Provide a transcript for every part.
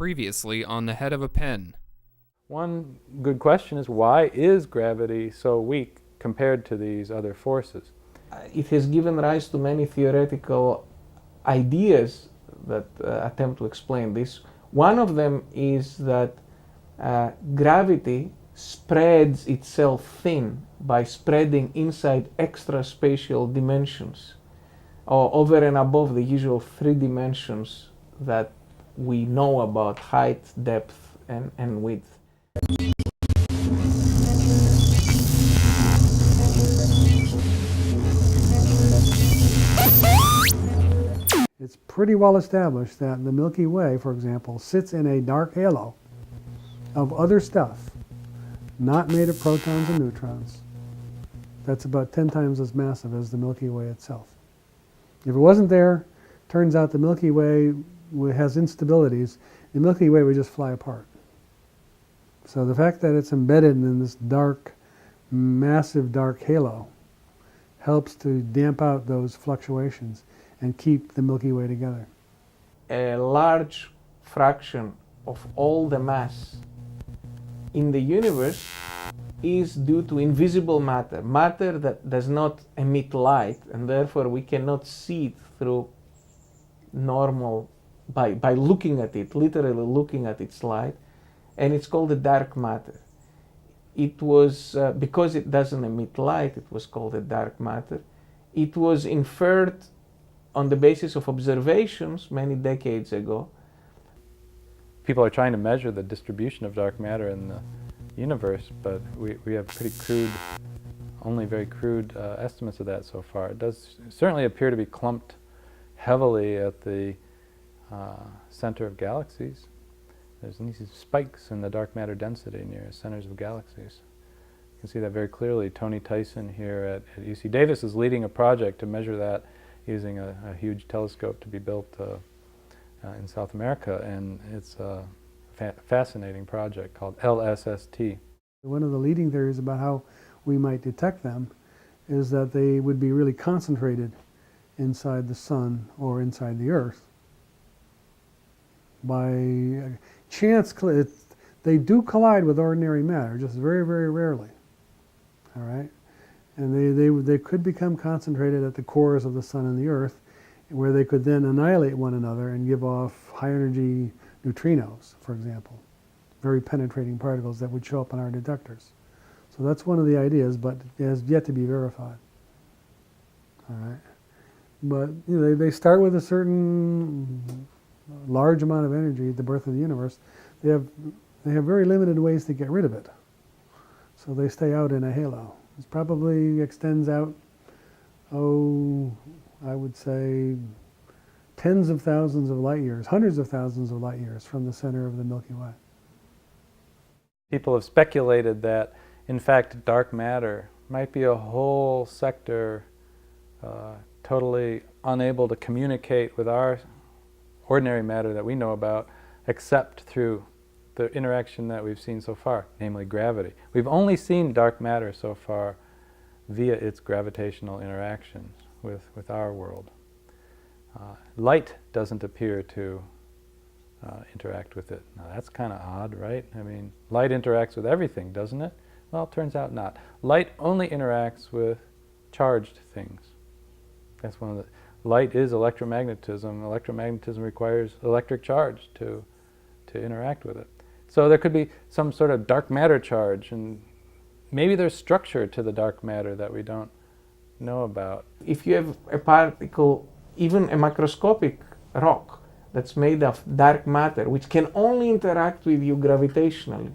Previously on the head of a pen. One good question is, why is gravity so weak compared to these other forces? It has given rise to many theoretical ideas that attempt to explain this. One of them is that gravity spreads itself thin by spreading inside extra-spatial dimensions, or over and above the usual 3 dimensions that we know about: height, depth, and width. It's pretty well established that the Milky Way, for example, sits in a dark halo of other stuff, not made of protons and neutrons, that's about 10 times as massive as the Milky Way itself. If it wasn't there, turns out the Milky Way has instabilities. The Milky Way would just fly apart. So the fact that it's embedded in this dark, massive dark halo helps to damp out those fluctuations and keep the Milky Way together. A large fraction of all the mass in the universe is due to invisible matter, matter that does not emit light, and therefore we cannot see it through normal, by looking at it, literally looking at its light, and it's called the dark matter. It was, because it doesn't emit light, it was called the dark matter. It was inferred on the basis of observations many decades ago. People are trying to measure the distribution of dark matter in the universe, but we have pretty crude, only very crude estimates of that so far. It does certainly appear to be clumped heavily at the center of galaxies. There's these spikes in the dark matter density near centers of galaxies. You can see that very clearly. Tony Tyson here at UC Davis is leading a project to measure that using a huge telescope to be built in South America, and it's a fascinating project called LSST. One of the leading theories about how we might detect them is that they would be really concentrated inside the sun or inside the Earth. By chance, they do collide with ordinary matter, just very, very rarely. All right? And they could become concentrated at the cores of the sun and the Earth, where they could then annihilate one another and give off high-energy neutrinos, for example, very penetrating particles that would show up on our detectors. So that's one of the ideas, but it has yet to be verified. All right? But you know, they start with a certain large amount of energy at the birth of the universe. They have very limited ways to get rid of it. So they stay out in a halo. It probably extends out, I would say, tens of thousands of light years, hundreds of thousands of light years from the center of the Milky Way. People have speculated that, in fact, dark matter might be a whole sector totally unable to communicate with our ordinary matter that we know about, except through the interaction that we've seen so far, namely gravity. We've only seen dark matter so far via its gravitational interactions with our world. Light doesn't appear to interact with it. Now that's kind of odd, right? I mean, light interacts with everything, doesn't it? Well, it turns out not. Light only interacts with charged things. That's one of the... Light is electromagnetism. Electromagnetism requires electric charge to interact with it. So there could be some sort of dark matter charge, and maybe there's structure to the dark matter that we don't know about. If you have a particle, even a macroscopic rock, that's made of dark matter, which can only interact with you gravitationally,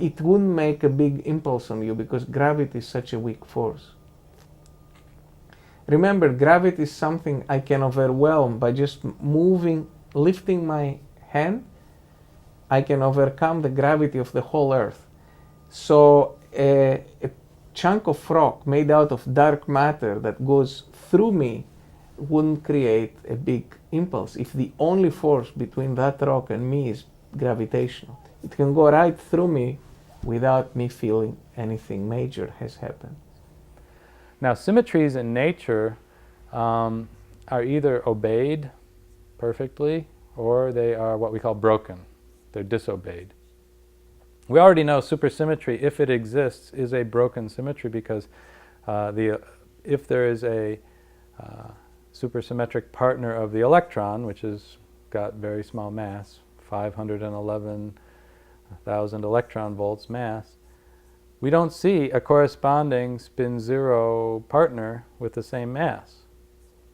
it wouldn't make a big impulse on you because gravity is such a weak force. Remember, gravity is something I can overwhelm by just lifting my hand. I can overcome the gravity of the whole Earth. So a chunk of rock made out of dark matter that goes through me wouldn't create a big impulse if the only force between that rock and me is gravitational. It can go right through me without me feeling anything major has happened. Now, symmetries in nature are either obeyed perfectly or they are what we call broken. They're disobeyed. We already know supersymmetry, if it exists, is a broken symmetry because if there is a supersymmetric partner of the electron, which has got very small mass, 511,000 electron volts mass, we don't see a corresponding spin zero partner with the same mass.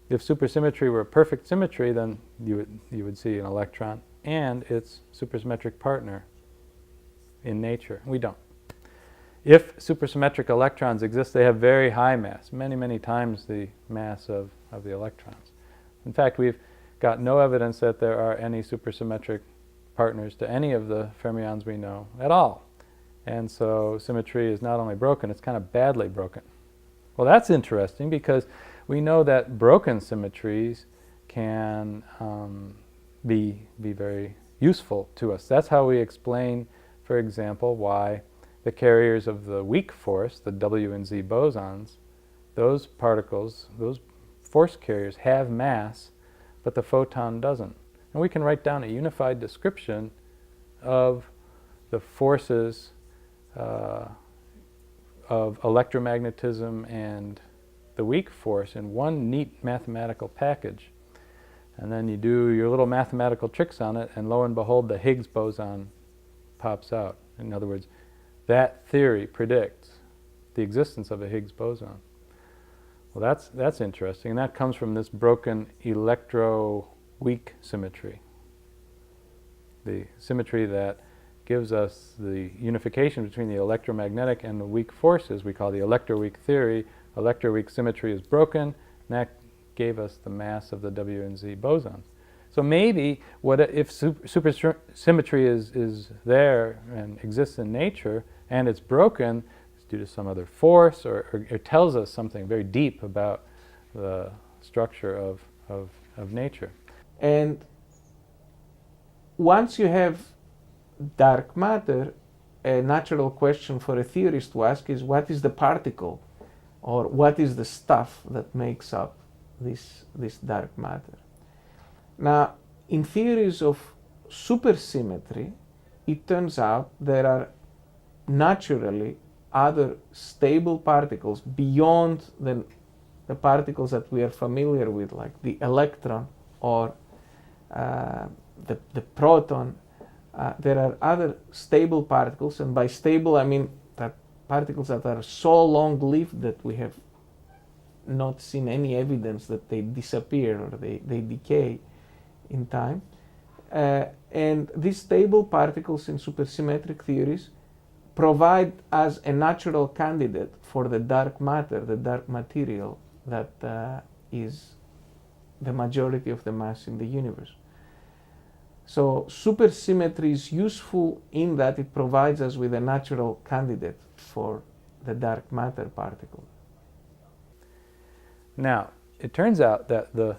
If supersymmetry were perfect symmetry, then you would see an electron and its supersymmetric partner in nature. We don't. If supersymmetric electrons exist, they have very high mass, many, many times the mass of the electrons. In fact, we've got no evidence that there are any supersymmetric partners to any of the fermions we know at all. And so symmetry is not only broken, it's kind of badly broken. Well, that's interesting because we know that broken symmetries can be very useful to us. That's how we explain, for example, why the carriers of the weak force, the W and Z bosons, those particles, those force carriers have mass, but the photon doesn't. And we can write down a unified description of the forces of electromagnetism and the weak force in one neat mathematical package. And then you do your little mathematical tricks on it, and lo and behold, the Higgs boson pops out. In other words, that theory predicts the existence of a Higgs boson. Well, that's interesting, and that comes from this broken electro-weak symmetry. The symmetry that gives us the unification between the electromagnetic and the weak forces we call the electroweak theory. Electroweak symmetry is broken, and that gave us the mass of the W and Z bosons. So maybe if supersymmetry is there and exists in nature and it's broken, it's due to some other force, or it tells us something very deep about the structure of nature. And once you have dark matter, a natural question for a theorist to ask is, what is the particle, or what is the stuff that makes up this dark matter? Now, in theories of supersymmetry, it turns out there are naturally other stable particles beyond the particles that we are familiar with, like the electron or the proton. There are other stable particles, and by stable I mean that particles that are so long-lived that we have not seen any evidence that they disappear or they decay in time. And these stable particles in supersymmetric theories provide as a natural candidate for the dark matter, the dark material that is the majority of the mass in the universe. So supersymmetry is useful in that it provides us with a natural candidate for the dark matter particle. Now, it turns out that the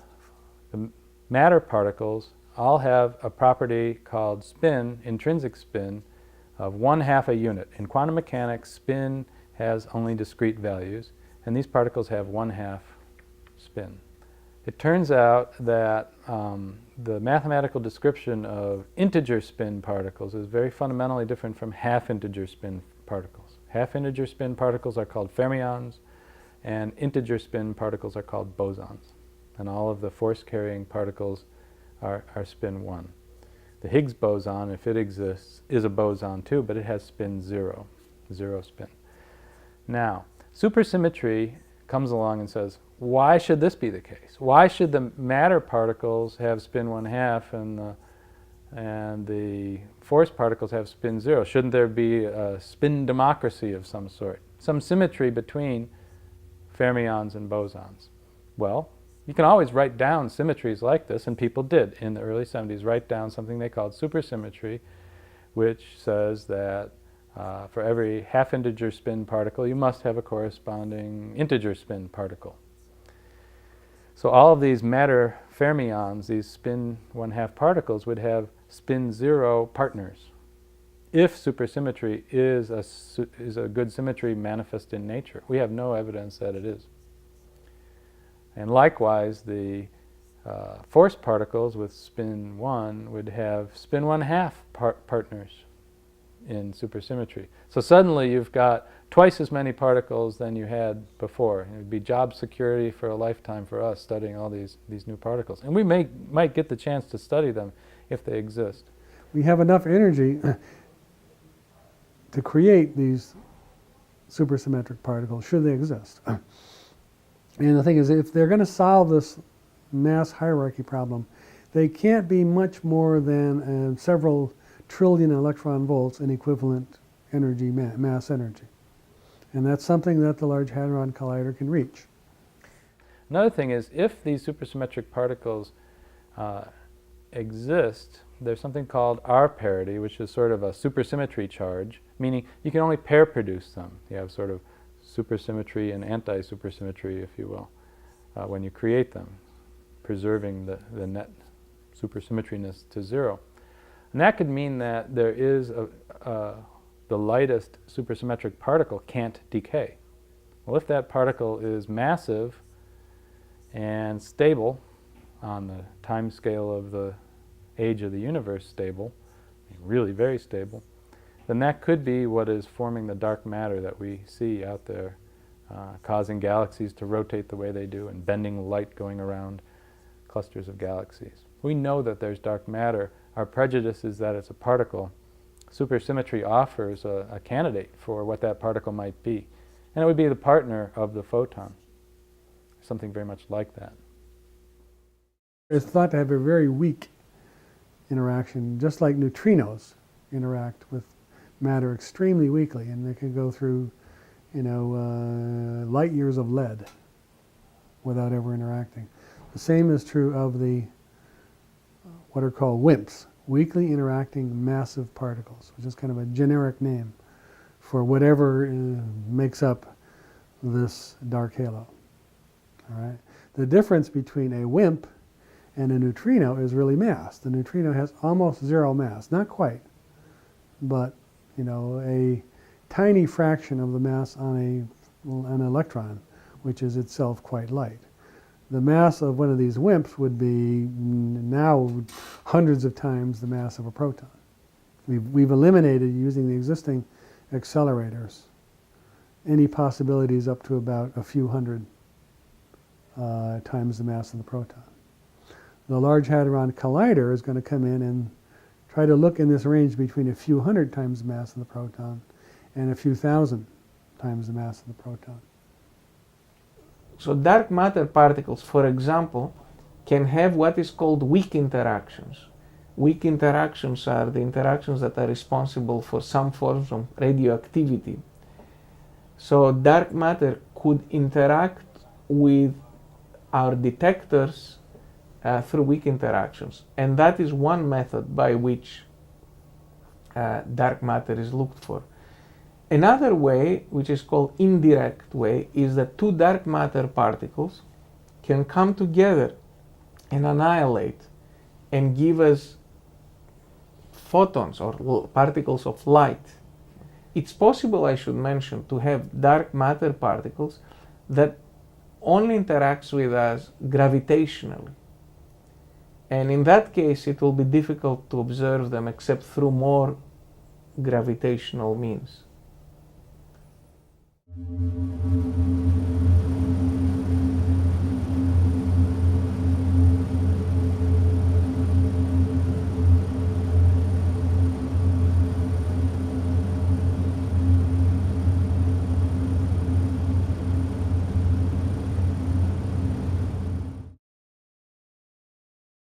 matter particles all have a property called spin, intrinsic spin, of 1/2 a unit. In quantum mechanics, spin has only discrete values, and these particles have 1/2 spin. It turns out that the mathematical description of integer spin particles is very fundamentally different from half-integer spin particles. Half-integer spin particles are called fermions, and integer spin particles are called bosons. And all of the force-carrying particles are spin 1. The Higgs boson, if it exists, is a boson too, but it has spin 0, 0 spin. Now, supersymmetry comes along and says, why should this be the case? Why should the matter particles have spin 1/2 and the force particles have spin 0? Shouldn't there be a spin democracy of some sort? Some symmetry between fermions and bosons? Well, you can always write down symmetries like this, and people did in the early 70s write down something they called supersymmetry, which says that for every half-integer spin particle, you must have a corresponding integer spin particle. So all of these matter fermions, these spin 1/2 particles, would have spin 0 partners, if supersymmetry is a good symmetry manifest in nature. We have no evidence that it is. And likewise, the force particles with spin 1 would have spin 1/2 partners in supersymmetry. So suddenly you've got twice as many particles than you had before. It would be job security for a lifetime for us studying all these new particles. And we might get the chance to study them if they exist. We have enough energy to create these supersymmetric particles, should they exist. And the thing is, if they're going to solve this mass hierarchy problem, they can't be much more than several trillion electron volts in equivalent energy, mass energy. And that's something that the Large Hadron Collider can reach. Another thing is, if these supersymmetric particles exist, there's something called R parity, which is sort of a supersymmetry charge, meaning you can only pair produce them. You have sort of supersymmetry and anti-supersymmetry, if you will, when you create them, preserving the net supersymmetryness to 0. And that could mean that there is the lightest supersymmetric particle can't decay. Well, if that particle is massive and stable on the time scale of the age of the universe, stable, really very stable, then that could be what is forming the dark matter that we see out there, causing galaxies to rotate the way they do and bending light going around clusters of galaxies. We know that there's dark matter. Our prejudice is that it's a particle. Supersymmetry offers a candidate for what that particle might be. And it would be the partner of the photon, something very much like that. It's thought to have a very weak interaction, just like neutrinos interact with matter extremely weakly, and they can go through, light years of lead without ever interacting. The same is true of the what are called WIMPs, weakly interacting massive particles, which is kind of a generic name for whatever makes up this dark halo. All right. The difference between a WIMP and a neutrino is really mass. The neutrino has almost 0 mass, not quite, but a tiny fraction of the mass on an electron, which is itself quite light. The mass of one of these WIMPs would be now hundreds of times the mass of a proton. We've eliminated, using the existing accelerators, any possibilities up to about a few hundred times the mass of the proton. The Large Hadron Collider is going to come in and try to look in this range between a few hundred times the mass of the proton and a few thousand times the mass of the proton. So dark matter particles, for example, can have what is called weak interactions. Weak interactions are the interactions that are responsible for some forms of radioactivity. So dark matter could interact with our detectors through weak interactions. And that is one method by which dark matter is looked for. Another way, which is called indirect way, is that two dark matter particles can come together and annihilate and give us photons or particles of light. It's possible, I should mention, to have dark matter particles that only interacts with us gravitationally. And in that case, it will be difficult to observe them except through more gravitational means.